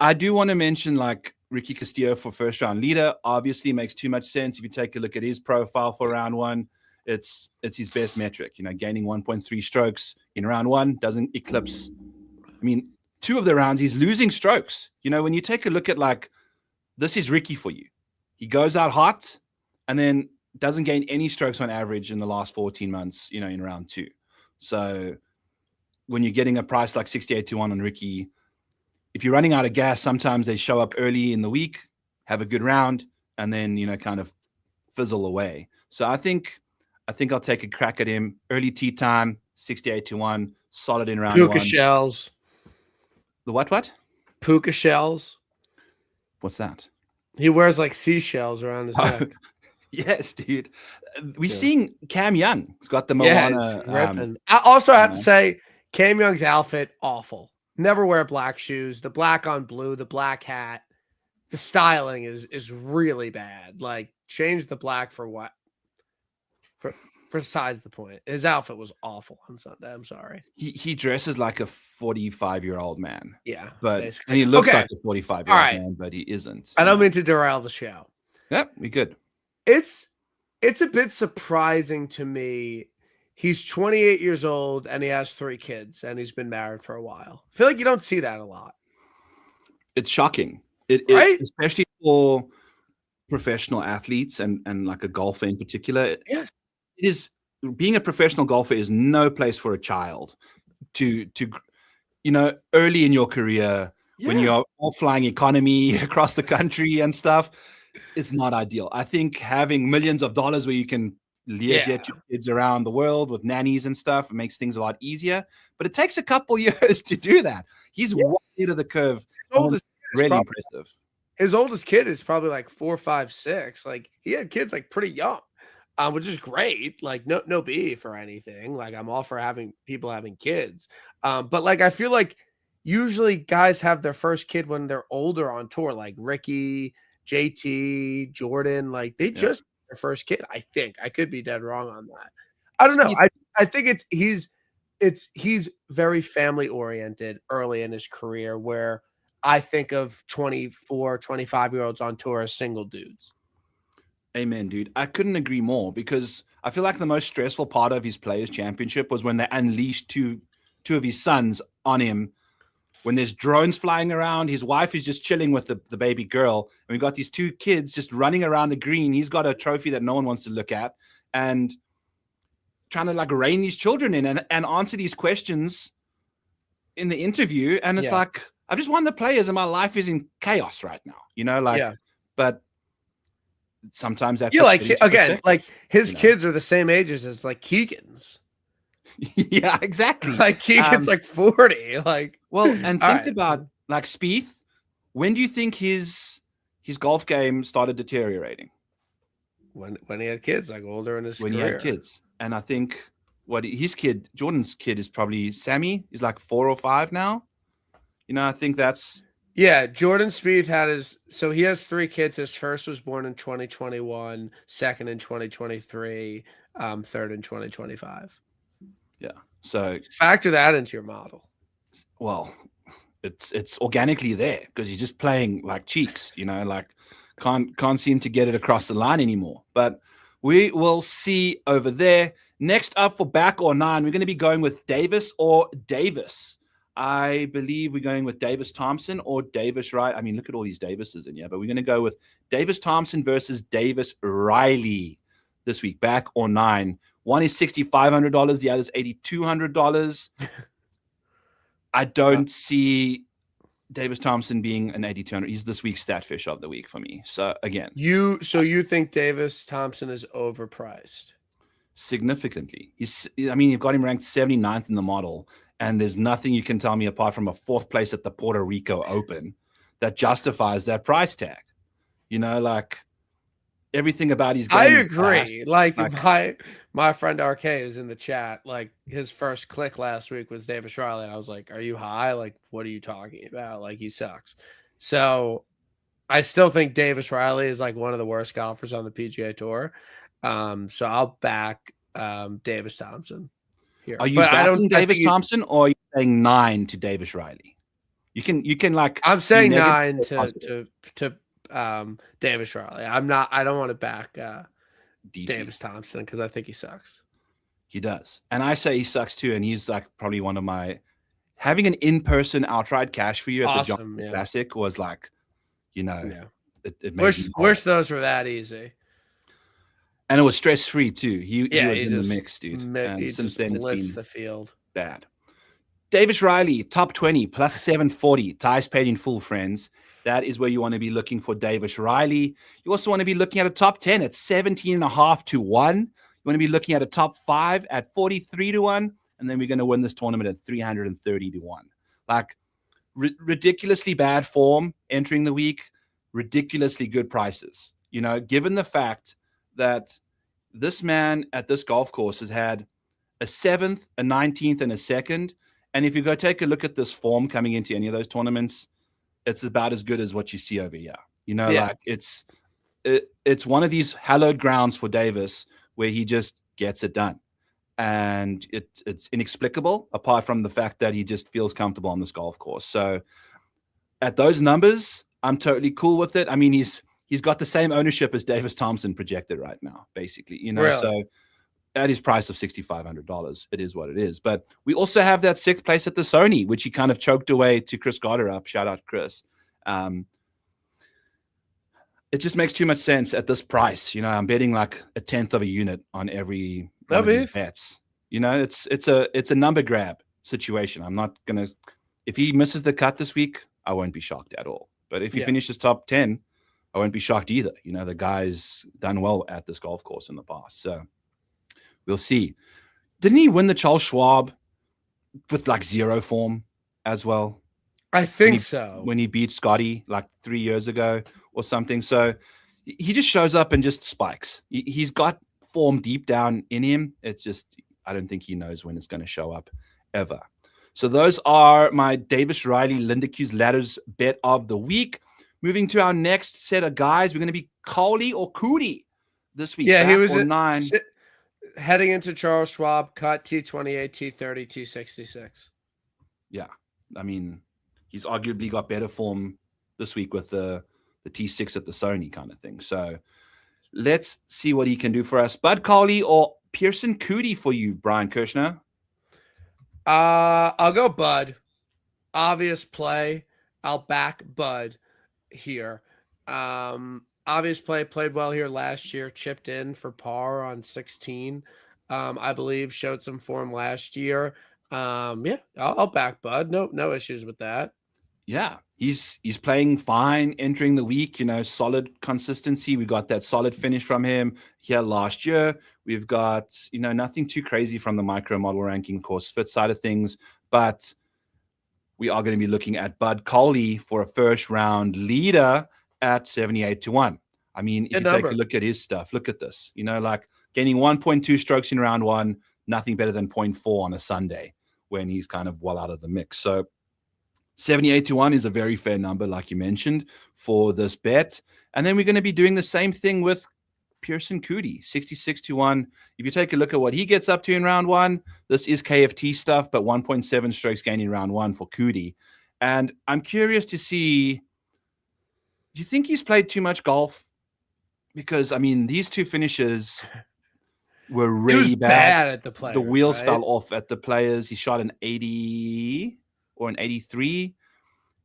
A: I do want to mention like Ricky Castillo for first round leader. Obviously makes too much sense. If you take a look at his profile for round 1, it's his best metric. Gaining 1.3 strokes in round 1 doesn't eclipse. I mean, 2 of the rounds he's losing strokes. When you take a look at this is Ricky for you. He goes out hot and then doesn't gain any strokes on average in the last 14 months, in round 2. So when you're getting a price like 68-1 on Ricky, if you're running out of gas, sometimes they show up early in the week, have a good round, and then, kind of fizzle away. So I think I'll take a crack at him. Early tee time, 68-1, solid in round 1.
B: Puka shells.
A: The what?
B: Puka shells.
A: What's that?
B: He wears like seashells around his neck.
A: Yes, dude. We've seen Cam Young. He's got the
B: Yeah,
A: Moana.
B: it's ripping. I also have to say, Cam Young's outfit, awful. Never wear black shoes. The black on blue, the black hat. The styling is really bad. Like, change the black for what? For besides the point. His outfit was awful on Sunday. I'm sorry.
A: He dresses like a 45-year-old man.
B: Yeah.
A: But
B: basically.
A: and he looks like a 45-year-old man, but he isn't.
B: I don't mean to derail the show.
A: Yep, we good.
B: It's a bit surprising to me. He's 28 years old and he has 3 kids and he's been married for a while. I feel like you don't see that a lot.
A: It's shocking.
B: Right?
A: Especially for professional athletes and like a golfer in particular.
B: Yes.
A: It is, being a professional golfer is no place for a child to early in your career when you're all flying economy across the country and stuff. It's not ideal. I think having millions of dollars where you can jet your kids around the world with nannies and stuff, it makes things a lot easier. But it takes a couple years to do that. He's way ahead of the curve. Really impressive.
B: His oldest kid is probably like 4, 5, 6. Like, he had kids like pretty young, which is great. Like, no beef or anything. Like, I'm all for having people having kids. But like, I feel like usually guys have their first kid when they're older on tour, like Ricky, JT, Jordan. Like, they just their first kid. I think I could be dead wrong on that. I don't know. I think he's very family oriented early in his career, where I think of 24, 25-year-olds on tour as single dudes.
A: Amen, dude. I couldn't agree more, because I feel like the most stressful part of his Players Championship was when they unleashed two of his sons on him. When there's drones flying around, his wife is just chilling with the baby girl, and we got these 2 kids just running around the green. He's got a trophy that no one wants to look at, and trying to like rein these children in and answer these questions in the interview. And it's like, I've just won the Players and my life is in chaos right now, but sometimes that's
B: like his kids are the same ages as like Keegan's.
A: Yeah, exactly.
B: Like, Keegan's like 40. Like,
A: well, and think about like Spieth. When do you think his golf game started deteriorating?
B: When he had kids, like older in his career.
A: When he had kids. And I think his kid, Jordan's kid, is probably Sammy. He's like 4 or 5 now. I think that's...
B: Yeah, Jordan Spieth he has 3 kids. His first was born in 2021, second in 2023, third in 2025.
A: Yeah. So
B: factor that into your model.
A: Well, it's organically there because he's just playing like cheeks, like can't seem to get it across the line anymore. But we will see over there. Next up for back or nine, we're going to be going with Davis or Davis. I believe we're going with Davis Thompson or Davis Riley. I mean, look at all these Davises in here, but we're going to go with Davis Thompson versus Davis Riley this week, back or nine. One is $6,500. The other is $8,200. I don't see Davis Thompson being an 8,200. He's this week's stat fish of the week for me. So again,
B: you think Davis Thompson is overpriced?
A: Significantly. You've got him ranked 79th in the model, and there's nothing you can tell me apart from a 4th place at the Puerto Rico Open that justifies that price tag. Everything about his game.
B: I agree. Like my friend RK is in the chat. Like, his first click last week was Davis Riley, and I was like, "Are you high? Like, what are you talking about? Like, he sucks." So, I still think Davis Riley is like one of the worst golfers on the PGA Tour. So I'll back Davis Thompson here.
A: Are you backing Davis Thompson, or are you saying 9 to Davis Riley? You can like.
B: I'm saying 9 to Davis Riley. I don't want to back Davis Thompson because I think he sucks.
A: He does. And I say he sucks too. And he's like probably one of my, having an in-person outright cash for you at the John Classic was like, it
B: wish those were that easy.
A: And it was stress-free too. He was in the mix, dude. And
B: he
A: since
B: just
A: then it's been
B: the field.
A: Bad. Davis Riley, top 20, plus 740. Ties paid in full, friends. That is where you want to be looking for Davis Riley. You also want to be looking at a top 10 at 17.5 to 1. You want to be looking at a top 5 at 43 to 1. And then we're going to win this tournament at 330 to 1. Like, ridiculously bad form entering the week, ridiculously good prices. You know, given the fact that this man at this golf course has had a 7th, a 19th, and a 2nd. And if you go take a look at this form coming into any of those tournaments, it's about as good as what you see over here. You know, like it's one of these hallowed grounds for Davis where he just gets it done. And it's inexplicable apart from the fact that he just feels comfortable on this golf course. So at those numbers, I'm totally cool with it. I mean, he's got the same ownership as Davis Thompson projected right now, basically. You know,
B: Really?
A: so at his price of $6,500, it is what it is. But we also have that 6th place at the Sony, which he kind of choked away to Chris Gotterup. Shout out Chris. It just makes too much sense at this price. You know, I'm betting like a 10th of a unit on every one of these bets. You know, it's a number grab situation. I'm not gonna. If he misses the cut this week, I won't be shocked at all. But if he finishes top 10, I won't be shocked either. You know, the guy's done well at this golf course in the past, so we'll see. Didn't he win the Charles Schwab with like 0 form as well?
B: I think so.
A: When he beat Scotty like 3 years ago or something. So he just shows up and just spikes. He's got form deep down in him. It's just, I don't think he knows when it's going to show up ever. So those are my Davis Riley Lindeque's ladders bet of the week. Moving to our next set of guys, we're going to be Coley or Cootie this week.
B: Yeah, he was
A: at 9.
B: Heading into Charles Schwab, cut T28, T30, T66.
A: Yeah, I mean, he's arguably got better form this week with the T6 at the Sony kind of thing. So let's see what he can do for us. Bud Coley or Pearson Cootie for you, Brian Kirschner?
B: I'll go Bud. Obvious play. I'll back Bud here. Obvious play, played well here last year, chipped in for par on 16. I believe showed some form last year. I'll back Bud. No issues with that.
A: Yeah, he's playing fine entering the week, you know, solid consistency. We got that solid finish from him here last year. We've got, you know, nothing too crazy from the micro model ranking course fit side of things, but we are going to be looking at Bud Coley for a first round leader at 78-1. I mean, if you take a look at his stuff, look at this, you know, like gaining 1.2 strokes in round 1, nothing better than 0.4 on a Sunday when he's kind of well out of the mix. So 78-1 is a very fair number, like you mentioned, for this bet. And then we're going to be doing the same thing with Pearson Cootie, 66-1. If you take a look at what he gets up to in round 1, this is KFT stuff, but 1.7 strokes gained in round 1 for Cootie. And I'm curious to see, do you think he's played too much golf? Because, I mean, these two finishes were really bad
B: at the Players.
A: The wheels fell off at the Players. He shot an 80 or an 83,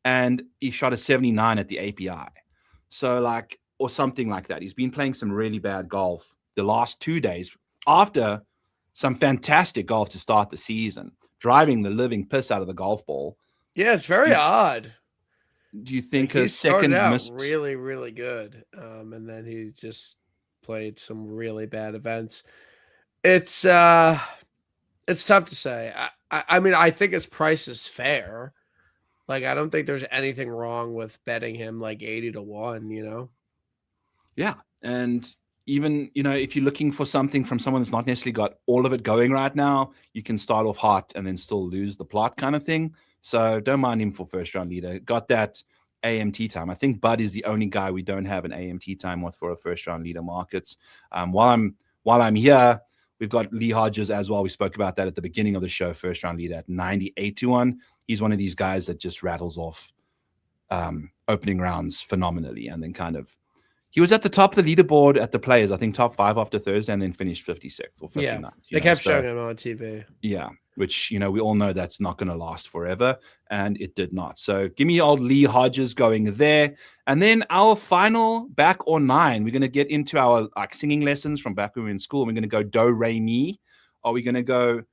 A: and he shot a 79 at the API. So, like, or something like that. He's been playing some really bad golf the last 2 days after some fantastic golf to start the season, driving the living piss out of the golf ball.
B: Yeah, it's very odd.
A: Do you think
B: he
A: a second
B: missed really, really good, and then he just played some really bad events? It's tough to say. I mean, I think his price is fair. Like, I don't think there's anything wrong with betting him like 80-1, you know?
A: Yeah. And even, you know, if you're looking for something from someone that's not necessarily got all of it going right now, you can start off hot and then still lose the plot kind of thing. So don't mind him for first round leader. Got that AMT time. I think Bud is the only guy we don't have an AMT time with for a first round leader markets. While I'm here, we've got Lee Hodges as well. We spoke about that at the beginning of the show, first round leader at 98-1. He's one of these guys that just rattles off opening rounds phenomenally. And then he was at the top of the leaderboard at the Players, I think top 5 after Thursday, and then finished 56th or 59th.
B: Yeah, they kept showing him on TV.
A: Yeah, which, you know, we all know that's not going to last forever, and it did not. So give me old Lee Hodges going there. And then our final back or 9, we're going to get into our singing lessons from back when we were in school. We're going to go Do, Re, Mi. Are we going to go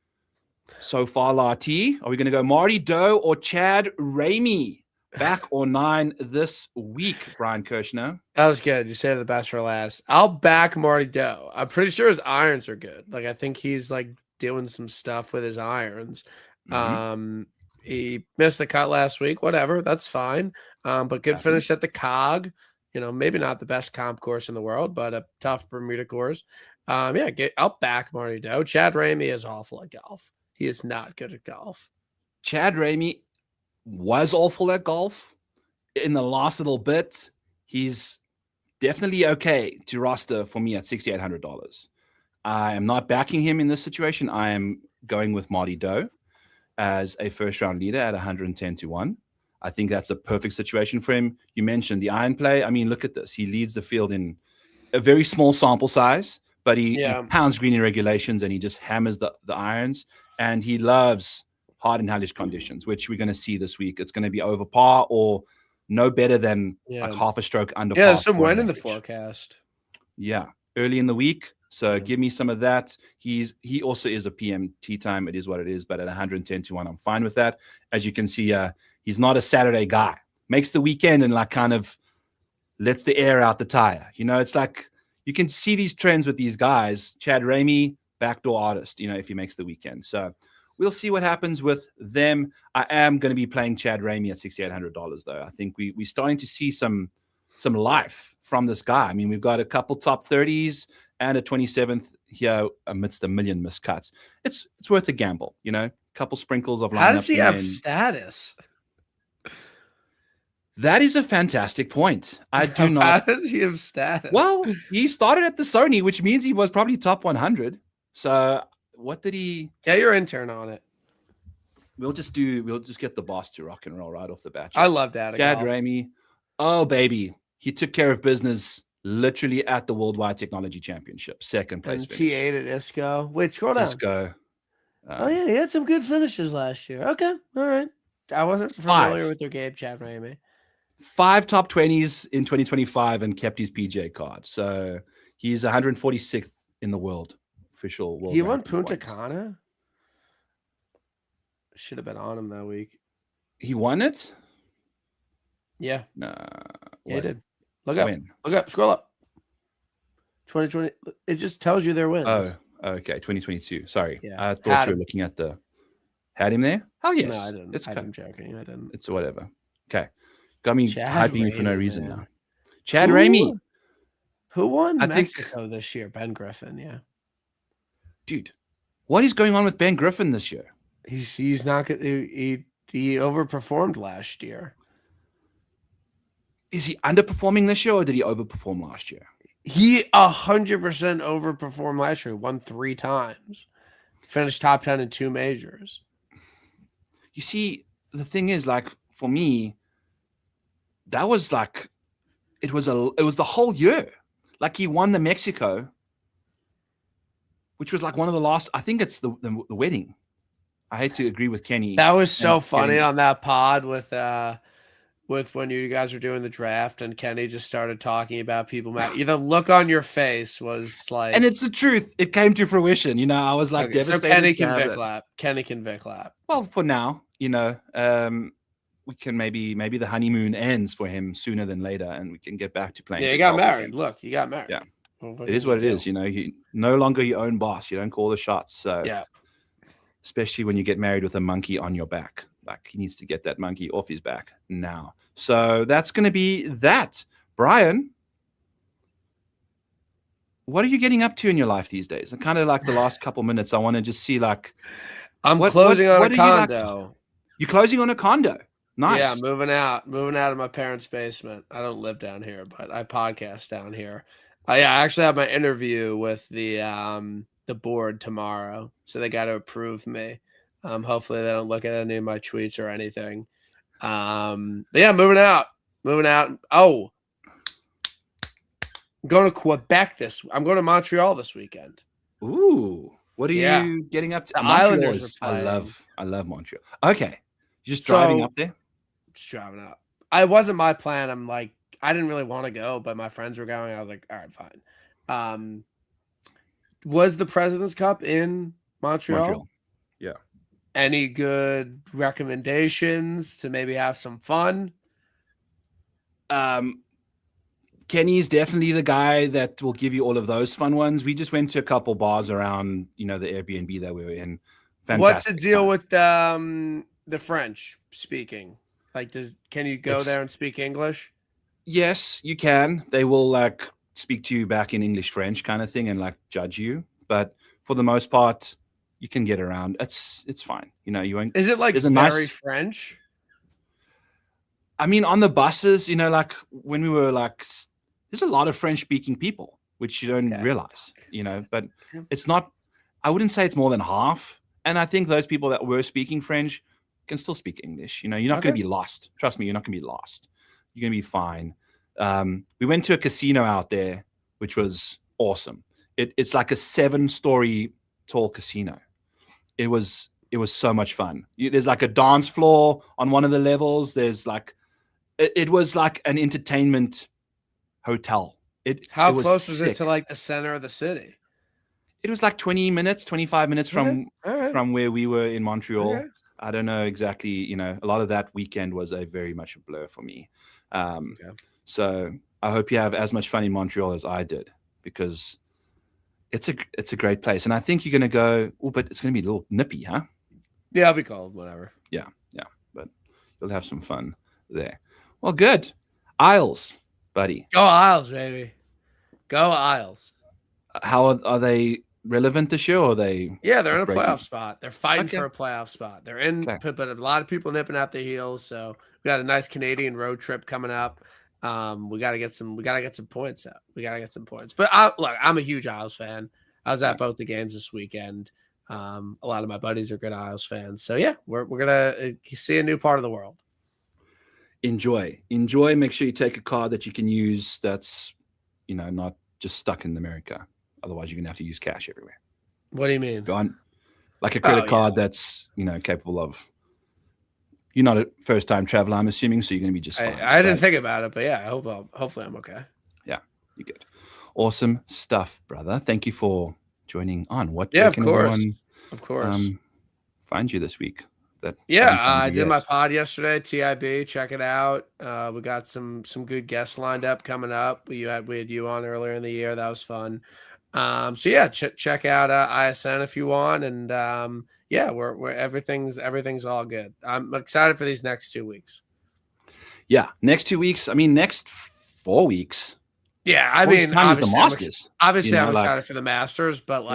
A: So Far La Ti? Are we going to go Marty Doe or Chad Ramey? Back or 9 this week, Brian Kirschner.
B: That was good. You saved the best for last. I'll back Marty Doe. I'm pretty sure his irons are good. Like, I think he's like doing some stuff with his irons.
A: Mm-hmm.
B: He missed the cut last week. Whatever, that's fine. But good finish at the Cog. Maybe not the best comp course in the world, but a tough Bermuda course. I'll back Marty Doe. Chad Ramey is awful at golf. He is not good at golf.
A: Chad Ramey was awful at golf in the last little bit. He's definitely okay to roster for me at $6,800. I am not backing him in this situation. I am going with Marty Doe as a first-round leader at 110-1. I think that's a perfect situation for him. You mentioned the iron play. I mean, look at this. He leads the field in a very small sample size, but he pounds green in regulations and he just hammers the irons. And he loves hard and hellish conditions, which we're going to see this week. It's going to be over par or no better than like half a stroke under par.
B: Yeah, some wind in the forecast.
A: Yeah, early in the week. So give me some of that. He also is a PM tee time. It is what it is. But at 110-1, I'm fine with that. As you can see, he's not a Saturday guy. Makes the weekend and like kind of lets the air out the tire. It's like you can see these trends with these guys. Chad Ramey, backdoor artist, if he makes the weekend. So we'll see what happens with them. I am going to be playing Chad Ramey at $6,800, though. I think we're starting to see some life from this guy. I mean, we've got a couple top 30s and a 27th here amidst a million missed cuts. It's worth a gamble, a couple sprinkles of lineup.
B: How does he have status?
A: That is a fantastic point. I do not.
B: How does he have status?
A: Well, he started at the Sony, which means he was probably top 100. So what did he?
B: Get your intern on it.
A: We'll just get the boss to rock and roll right off the bat.
B: I love that.
A: Chad Ramey. Oh, baby. He took care of business literally at the Worldwide Technology Championship. Second place.
B: And T8 at ISCO. Wait, scroll down.
A: ISCO.
B: He had some good finishes last year. Okay. All right. I wasn't familiar with their game, Chad Ramey.
A: 5 top 20s in 2025 and kept his PGA card. So he's 146th in the world. Official world.
B: He won Punta Cana? Should have been on him that week.
A: He won it?
B: Yeah.
A: Nah.
B: Yeah, he did. Look up. When? Look up. Scroll up. 2020. It just tells you their wins.
A: Oh, okay. 2022. Sorry.
B: Yeah.
A: I thought you were looking at the... Had him there? Oh, yes.
B: No, I didn't. I'm joking. I didn't.
A: It's whatever. Okay. Got me hyping you for no reason now. Chad Ramey.
B: Who won Mexico this year? Ben Griffin, yeah.
A: Dude, what is going on with Ben Griffin this year?
B: He's not good. He overperformed last year.
A: Is he underperforming this year or did he overperform last year?
B: He 100% overperformed last year. Won 3 times. Finished top 10 in 2 majors.
A: You see, the thing is, like, for me, that was like, it was the whole year. Like, he won the Mexico, which was like one of the last, I think it's the wedding. I hate to agree with Kenny.
B: That was so funny on that pod with when you guys were doing the draft and Kenny just started talking about people. The look on your face was like,
A: and it's the truth. It came to fruition. I was like, devastated.
B: So Kenny can Vic lap. Kenny can Vic lap.
A: Well, for now, we can maybe the honeymoon ends for him sooner than later, and we can get back to playing.
B: Yeah, he got married. Again. Look, he got married.
A: Yeah, it is what it is. You no longer your own boss. You don't call the shots. So
B: yeah,
A: especially when you get married with a monkey on your back. Like, he needs to get that monkey off his back now. So that's going to be that. Brian, what are you getting up to in your life these days? And kind of like the last couple minutes, I want to just see like,
B: I'm closing on a condo.
A: You're closing on a condo. Nice.
B: Yeah, moving out of my parents' basement. I don't live down here, but I podcast down here. I actually have my interview with the board tomorrow, so they got to approve me. Hopefully they don't look at any of my tweets or anything. But yeah, moving out. Oh, I'm going to Quebec I'm going to Montreal this weekend.
A: Ooh, what are you getting up to?
B: The Islanders are
A: playing. I love Montreal. Okay, you're just driving up there.
B: Just driving up. It wasn't my plan. I'm like, I didn't really want to go, but my friends were going. I was like, all right, fine. Was the President's Cup in Montreal?
A: Yeah.
B: Any good recommendations to maybe have some fun?
A: Kenny's definitely the guy that will give you all of those fun ones. We just went to a couple bars around, the Airbnb that we were in.
B: Fantastic. What's the deal with the the French speaking? Like, can you go there and speak English?
A: Yes, you can. They will like speak to you back in English, French kind of thing, and like judge you. But for the most part, you can get around. It's fine. You know, you won't.
B: Is it like very French?
A: I mean, on the buses, you know, like when we were like, there's a lot of French speaking people, which you don't realize, you know, but it's not, I wouldn't say it's more than half. And I think those people that were speaking French can still speak English. You know, you're not going to be lost. Trust me, you're not going to be lost. You're going to be fine. We went to a casino out there, which was awesome. It's like a 7-story tall casino. It was so much fun. There's like a dance floor on one of the levels. There's like, it was like an entertainment hotel.
B: How close is it to like the center of the city?
A: It was like 25 minutes from where we were in Montreal. Okay. I don't know exactly, you know, a lot of that weekend was very much a blur for me. So I hope you have as much fun in Montreal as I did, because it's a great place. And I think you're going to go, but it's going to be a little nippy, huh?
B: Yeah, I'll be cold, whatever.
A: Yeah. But you'll have some fun there. Well, good. Isles, buddy.
B: Go Isles, baby. Go Isles.
A: How are they relevant this year? Or are they?
B: Yeah, they're in a playoff spot. They're fighting for a playoff spot. They're in, but a lot of people nipping out their heels. So we got a nice Canadian road trip coming up. We got to get some points out. We got to get some points. But look, I'm a huge Isles fan. I was at both the games this weekend. A lot of my buddies are good Isles fans. So yeah, we're gonna see a new part of the world.
A: Enjoy. Make sure you take a card that you can use. That's, you know, not just stuck in America. Otherwise, you're gonna have to use cash everywhere.
B: What do you mean?
A: Go on, like a credit card that's, you know, capable of. You're not a first-time traveler, I'm assuming, so you're gonna be just fine.
B: I didn't think about it, but yeah, hopefully I'm okay.
A: Yeah, you're good. Awesome stuff, brother. Thank you for joining on.
B: Of course.
A: Find you this week.
B: I did my pod yesterday. TIB, check it out. We got some good guests lined up coming up. We had you on earlier in the year. That was fun. So yeah, check out ISN if you want, and we're everything's all good. I'm excited for these next 2 weeks.
A: Yeah, next 2 weeks. I mean, next 4 weeks.
B: Yeah, I mean,
A: obviously, the Masters.
B: I'm excited for the Masters, but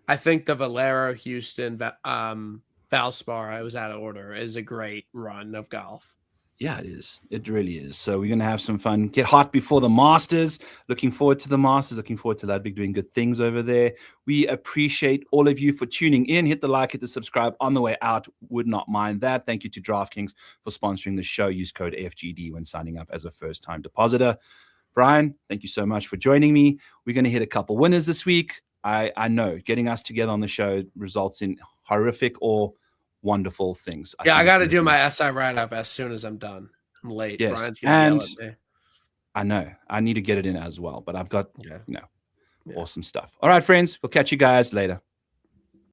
B: I think the Valero Houston VALSPAR, I was out of order, is a great run of golf.
A: Yeah, it is. It really is. So we're going to have some fun. Get hot before the Masters. Looking forward to the Masters. Looking forward to Ludwig doing good things over there. We appreciate all of you for tuning in. Hit the like, hit the subscribe on the way out. Would not mind that. Thank you to DraftKings for sponsoring the show. Use code AFGD when signing up as a first-time depositor. Brian, thank you so much for joining me. We're going to hit a couple winners this week. I know getting us together on the show results in horrific or wonderful things.
B: I got to do my SI write-up as soon as I'm done. I'm late.
A: Yes.
B: Brian's gonna yell at me.
A: I know. I need to get it in as well, but I've got, awesome stuff. All right, friends. We'll catch you guys later.